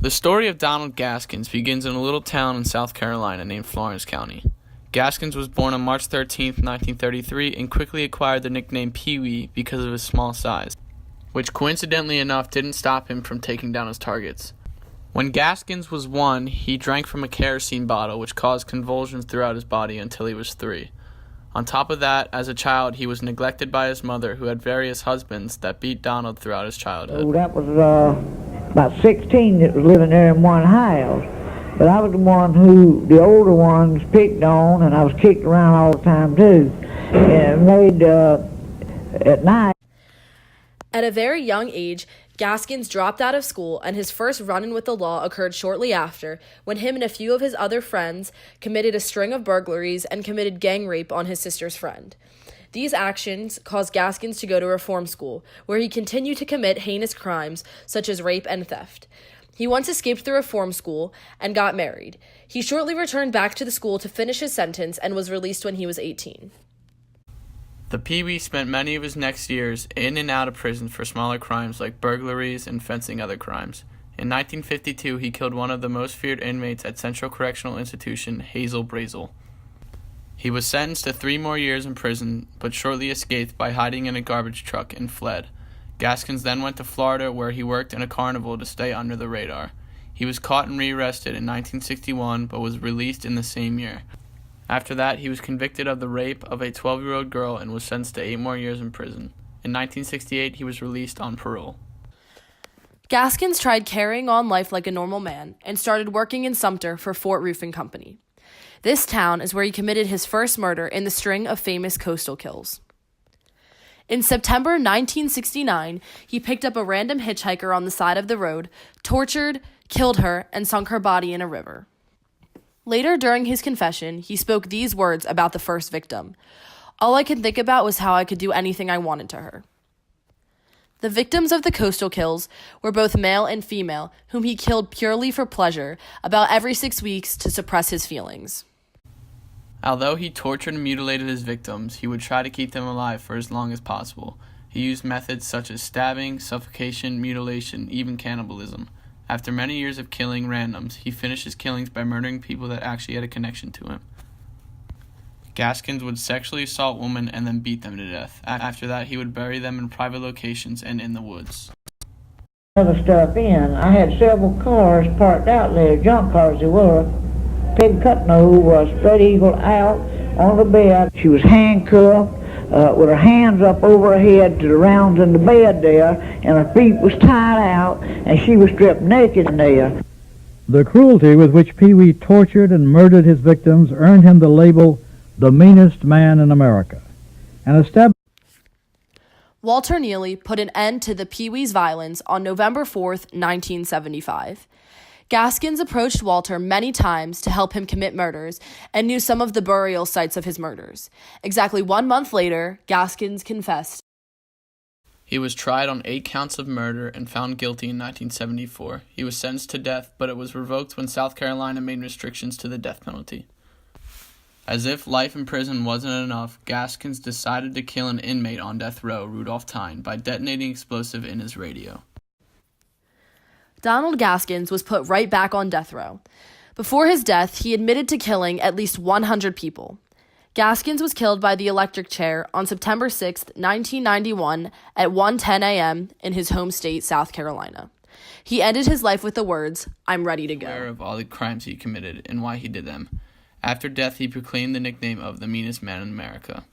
The story of Donald Gaskins begins in a little town in South Carolina named Florence County. Gaskins was born on March 13, 1933, and quickly acquired the nickname Pee-wee because of his small size, which coincidentally enough didn't stop him from taking down his targets. When Gaskins was 1, he drank from a kerosene bottle, which caused convulsions throughout his body until he was 3. On top of that, as a child, he was neglected by his mother, who had various husbands that beat Donald throughout his childhood. Oh, that was about 16 that was living there in one house. But I was the one who the older ones picked on, and I was kicked around all the time, too. And made, at night. At a very young age, Gaskins dropped out of school, and his first run-in with the law occurred shortly after, when him and a few of his other friends committed a string of burglaries and committed gang rape on his sister's friend. These actions caused Gaskins to go to reform school, where he continued to commit heinous crimes such as rape and theft. He once escaped the reform school and got married. He shortly returned back to the school to finish his sentence and was released when he was 18. The Pee-wee spent many of his next years in and out of prison for smaller crimes like burglaries and fencing other crimes. In 1952, he killed one of the most feared inmates at Central Correctional Institution, Hazel Brazel. He was sentenced to 3 more years in prison, but shortly escaped by hiding in a garbage truck and fled. Gaskins then went to Florida, where he worked in a carnival to stay under the radar. He was caught and rearrested in 1961, but was released in the same year. After that, he was convicted of the rape of a 12-year-old girl and was sentenced to 8 more years in prison. In 1968, he was released on parole. Gaskins tried carrying on life like a normal man and started working in Sumter for Fort Roofing Company. This town is where he committed his first murder in the string of famous coastal kills. In September 1969, he picked up a random hitchhiker on the side of the road, tortured, killed her, and sunk her body in a river. Later during his confession, he spoke these words about the first victim. "All I could think about was how I could do anything I wanted to her." The victims of the coastal kills were both male and female, whom he killed purely for pleasure, about every 6 weeks to suppress his feelings. Although he tortured and mutilated his victims, he would try to keep them alive for as long as possible. He used methods such as stabbing, suffocation, mutilation, even cannibalism. After many years of killing randoms, he finished his killings by murdering people that actually had a connection to him. Gaskins would sexually assault women and then beat them to death. After that, he would bury them in private locations and in the woods. Other stuff in. I had several cars parked out there, junk cars they were. Peg Cutno was spread eagle out on the bed. She was handcuffed with her hands up over her head to the rounds in the bed there, and her feet was tied out, and she was stripped naked in there. The cruelty with which Pee-wee tortured and murdered his victims earned him the label the meanest man in America, and established. Walter Neely put an end to the Pee-wee's violence on November 4th, 1975. Gaskins approached Walter many times to help him commit murders and knew some of the burial sites of his murders. Exactly 1 month later, Gaskins confessed. He was tried on 8 counts of murder and found guilty in 1974. He was sentenced to death, but it was revoked when South Carolina made restrictions to the death penalty. As if life in prison wasn't enough, Gaskins decided to kill an inmate on death row, Rudolph Tyne, by detonating explosive in his radio. Donald Gaskins was put right back on death row. Before his death, he admitted to killing at least 100 people. Gaskins was killed by the electric chair on September 6, 1991 at 1:10 a.m. in his home state, South Carolina. He ended his life with the words, "I'm ready to go." Aware of all the crimes he committed and why he did them. After death, he proclaimed the nickname of the meanest man in America.